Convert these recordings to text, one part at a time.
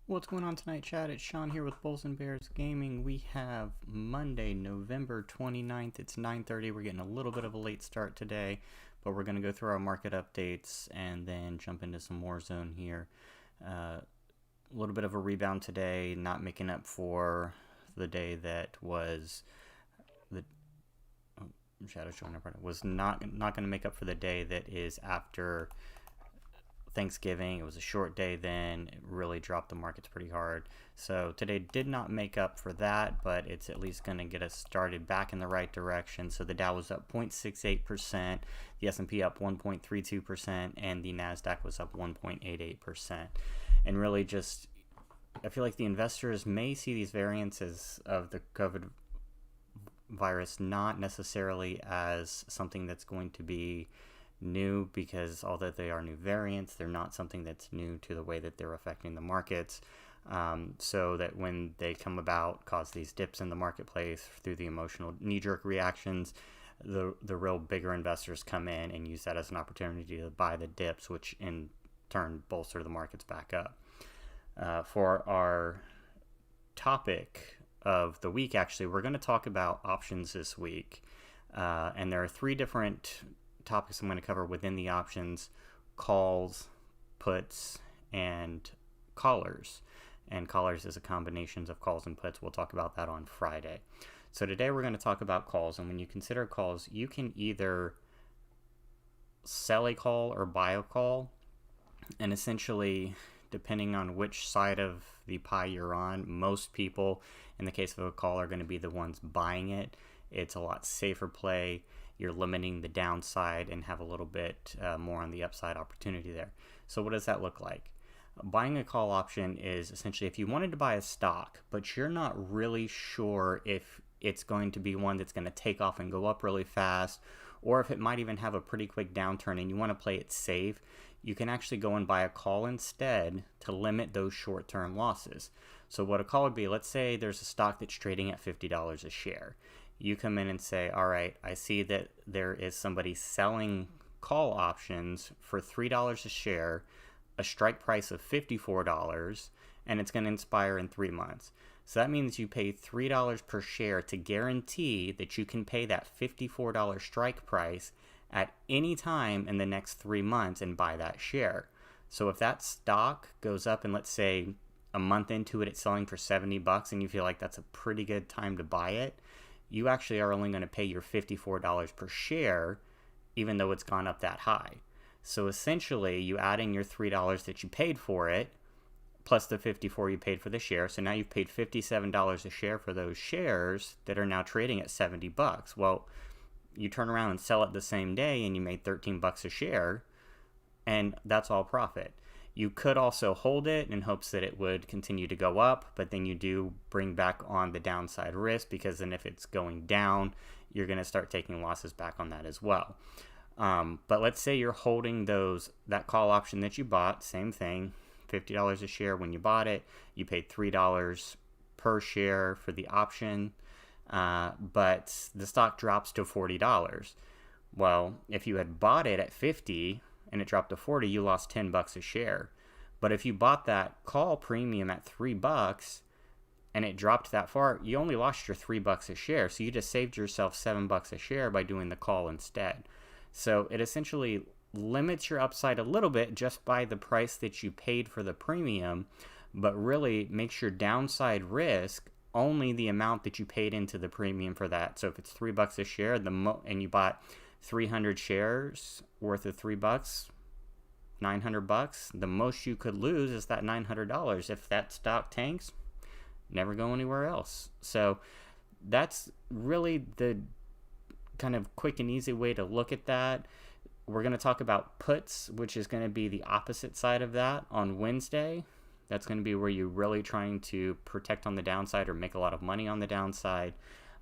What's going on tonight, Chad? It's Sean here with Bulls and Bears Gaming. We have Monday, November 29th. It's 9:30. We're getting a little bit of a late start today, but we're going to go through our market updates and then jump into some Warzone here. A little bit of a rebound today, not making up for the day that was the Shadow showing up. Was not going to make up for the day that is after Thanksgiving. It was a short day then. It really dropped the markets pretty hard. So today did not make up for that, but it's at least going to get us started back in the right direction. So the Dow was up 0.68%, the S&P up 1.32%, and the NASDAQ was up 1.88%. And really just, I feel like the investors may see these variances of the COVID virus not necessarily as something that's going to be new, because although they are new variants, they're not something that's new to the way that they're affecting the markets. So that when they come about, cause these dips in the marketplace through the emotional knee-jerk reactions, the real bigger investors come in and use that as an opportunity to buy the dips, which in turn bolster the markets back up. For our topic of the week, actually, we're going to talk about options this week. And there are three different topics I'm going to cover within the options: calls, puts, and callers. And callers is a combination of calls and puts. We'll talk about that on Friday. So today we're going to talk about calls. And when you consider calls, you can either sell a call or buy a call. And essentially, depending on which side of the pie you're on, most people, in the case of a call, are going to be the ones buying it. It's a lot safer play. You're limiting the downside and have a little bit more on the upside opportunity there. So what does that look like? Buying a call option is essentially if you wanted to buy a stock, but you're not really sure if it's going to be one that's going to take off and go up really fast, or if it might even have a pretty quick downturn and you want to play it safe, you can actually go and buy a call instead to limit those short-term losses. So what a call would be, let's say there's a stock that's trading at $50 a share. You come in and say, all right, I see that there is somebody selling call options for $3 a share, a strike price of $54, and it's going to expire in 3 months. So that means you pay $3 per share to guarantee that you can pay that $54 strike price at any time in the next 3 months and buy that share. So if that stock goes up and let's say a month into it, it's selling for $70 and you feel like that's a pretty good time to buy it, you actually are only going to pay your $54 per share, even though it's gone up that high. So essentially, you add in your $3 that you paid for it, plus the $54 you paid for the share. So now you've paid $57 a share for those shares that are now trading at $70. Well, you turn around and sell it the same day and you made $13 a share, and that's all profit. You could also hold it in hopes that it would continue to go up, but then you do bring back on the downside risk, because then if it's going down, you're going to start taking losses back on that as well. But let's say you're holding that call option that you bought, same thing, $50 a share when you bought it. You paid $3 per share for the option, but the stock drops to $40. Well, if you had bought it at 50 and it dropped to 40, you lost $10 a share. But if you bought that call premium at $3 and it dropped that far, you only lost your $3 a share. So you just saved yourself $7 a share by doing the call instead. So it essentially limits your upside a little bit just by the price that you paid for the premium, but really makes your downside risk only the amount that you paid into the premium for that. So if it's $3 a share, and you bought 300 shares worth of $3, $900, the most you could lose is that $900. If that stock tanks, never go anywhere else. So that's really the kind of quick and easy way to look at that. We're going to talk about puts, which is going to be the opposite side of that on Wednesday. That's going to be where you're really trying to protect on the downside or make a lot of money on the downside.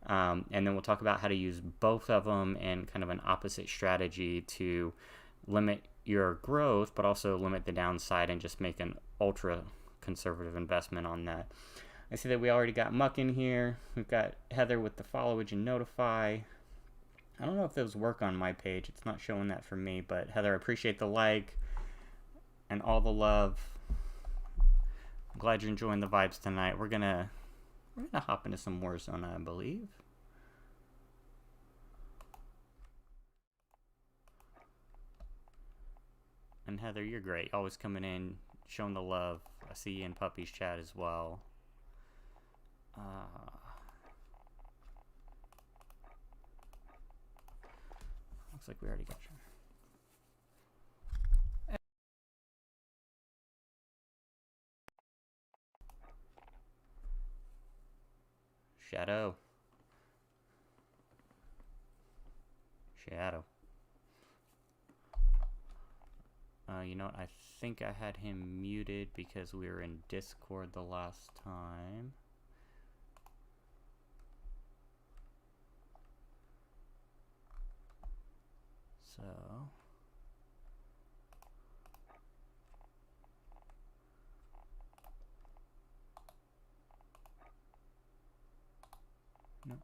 And then we'll talk about how to use both of them and kind of an opposite strategy to limit your growth, but also limit the downside and just make an ultra conservative investment on that. I see that we already got Muck in here. We've got Heather with the followage and notify. I don't know if those work on my page. It's not showing that for me, but Heather, I appreciate the like and all the love. glad you're enjoying the vibes tonight. We're gonna hop into some Warzone, I believe. And Heather, you're great. Always coming in, showing the love. I see you in Puppy's chat as well. Looks like we already got you. Shadow. You know what? I think I had him muted because we were in Discord the last time. So... No.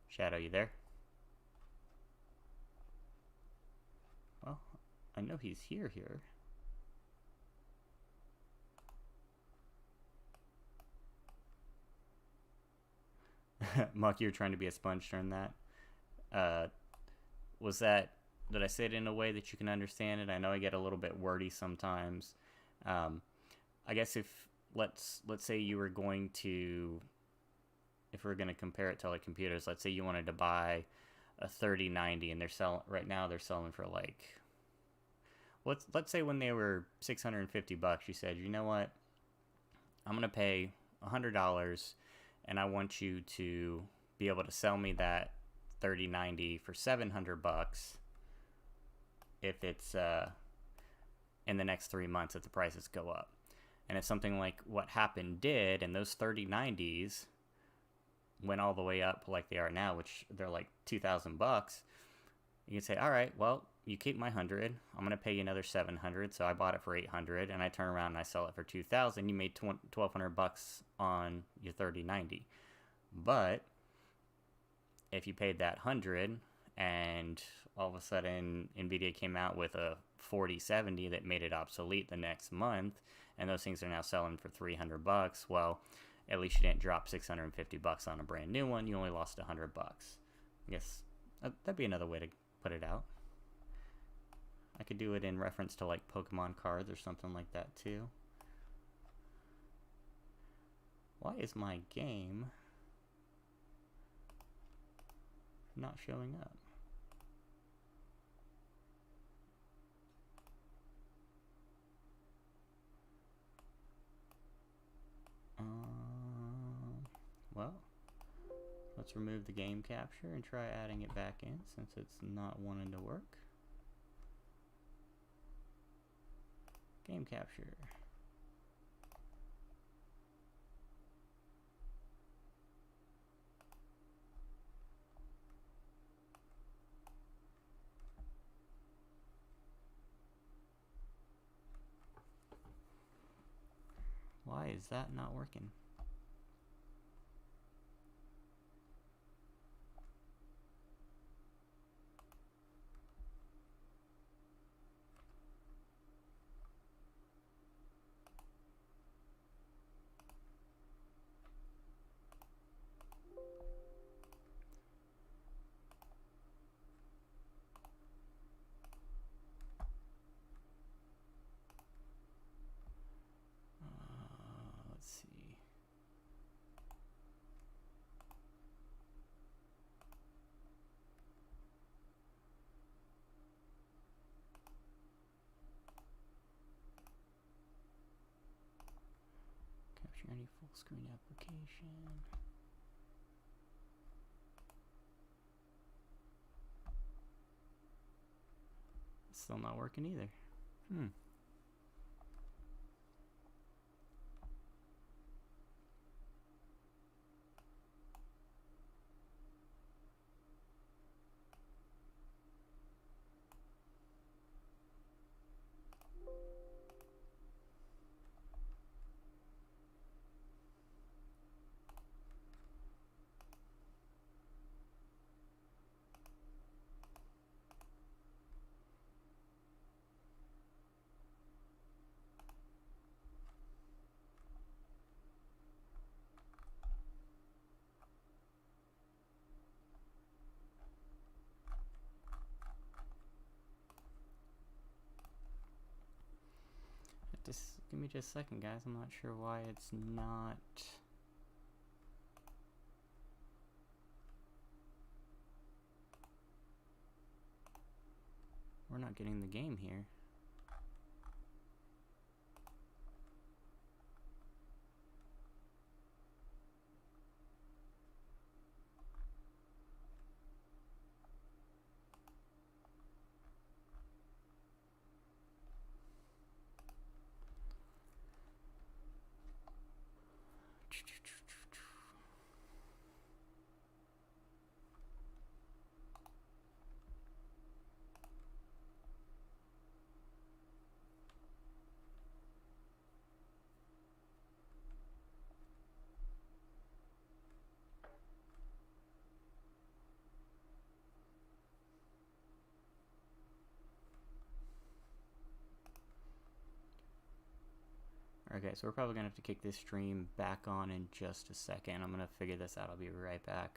Shadow, you there? Well, I know he's here. Muck, you're trying to be a sponge during that. Did I say it in a way that you can understand it? I know I get a little bit wordy sometimes. I guess let's say you were going to, if we're going to compare it to like computers, let's say you wanted to buy a 3090 and right now they're selling for like, let's say when they were $650, you said, you know what, I'm going to pay $100 and I want you to be able to sell me that 3090 for $700 if it's in the next 3 months if the prices go up. And if something like what happened did, and those 3090s went all the way up like they are now, which they're like $2,000, you can say, all right, well, you keep my 100, I'm going to pay you another 700, so I bought it for 800, and I turn around and I sell it for 2,000, you made $1,200 on your 3090. But if you paid that 100 and all of a sudden NVIDIA came out with a 4070 that made it obsolete the next month, and those things are now selling for $300, well, at least you didn't drop $650 on a brand new one. You only lost $100. I guess that'd be another way to put it out. I could do it in reference to like Pokemon cards or something like that too. Why is my game not showing up? Well, let's remove the game capture and try adding it back in since it's not wanting to work. Game capture. Why is that not working? Let's see. Capture any full screen application. It's still not working either. Give me just a second, guys. I'm not sure why it's not... We're not getting the game here. Okay, so we're probably going to have to kick this stream back on in just a second. I'm going to figure this out. I'll be right back.